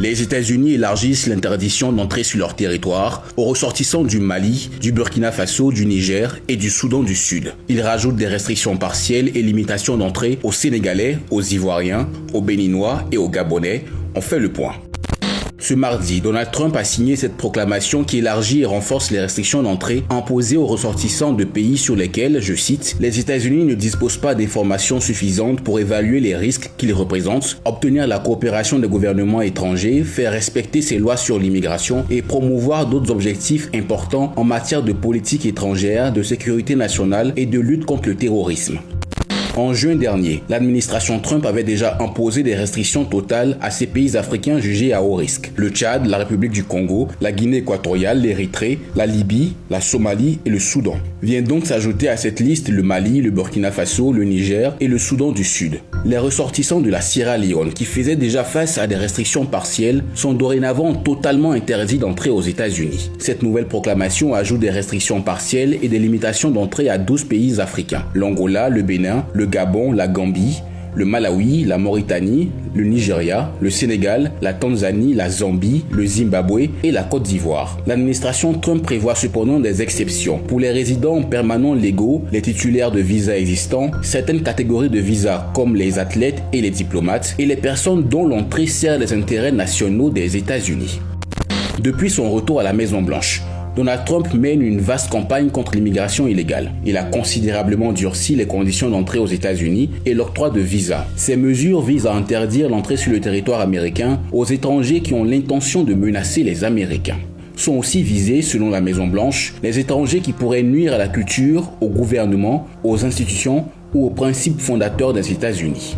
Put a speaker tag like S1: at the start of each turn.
S1: Les États-Unis élargissent l'interdiction d'entrer sur leur territoire aux ressortissants du Mali, du Burkina Faso, du Niger et du Soudan du Sud. Ils rajoutent des restrictions partielles et limitations d'entrée aux Sénégalais, aux Ivoiriens, aux Béninois et aux Gabonais. On fait le point. Ce mardi, Donald Trump a signé cette proclamation qui élargit et renforce les restrictions d'entrée imposées aux ressortissants de pays sur lesquels, je cite, « les États-Unis ne disposent pas d'informations suffisantes pour évaluer les risques qu'ils représentent, obtenir la coopération des gouvernements étrangers, faire respecter ces lois sur l'immigration et promouvoir d'autres objectifs importants en matière de politique étrangère, de sécurité nationale et de lutte contre le terrorisme. » En juin dernier, l'administration Trump avait déjà imposé des restrictions totales à ces pays africains jugés à haut risque. Le Tchad, la République du Congo, la Guinée équatoriale, l'Érythrée, la Libye, la Somalie et le Soudan. Vient donc s'ajouter à cette liste le Mali, le Burkina Faso, le Niger et le Soudan du Sud. Les ressortissants de la Sierra Leone, qui faisaient déjà face à des restrictions partielles, sont dorénavant totalement interdits d'entrer aux États-Unis. Cette nouvelle proclamation ajoute des restrictions partielles et des limitations d'entrée à 12 pays africains. L'Angola, le Bénin, le Gabon, la Gambie, le Malawi, la Mauritanie, le Nigeria, le Sénégal, la Tanzanie, la Zambie, le Zimbabwe et la Côte d'Ivoire. L'administration Trump prévoit cependant des exceptions. Pour les résidents permanents légaux, les titulaires de visas existants, certaines catégories de visas comme les athlètes et les diplomates et les personnes dont l'entrée sert les intérêts nationaux des États-Unis. Depuis son retour à la Maison-Blanche, Donald Trump mène une vaste campagne contre l'immigration illégale. Il a considérablement durci les conditions d'entrée aux États-Unis et l'octroi de visas. Ces mesures visent à interdire l'entrée sur le territoire américain aux étrangers qui ont l'intention de menacer les Américains. Sont aussi visés, selon la Maison-Blanche, les étrangers qui pourraient nuire à la culture, au gouvernement, aux institutions ou aux principes fondateurs des États-Unis.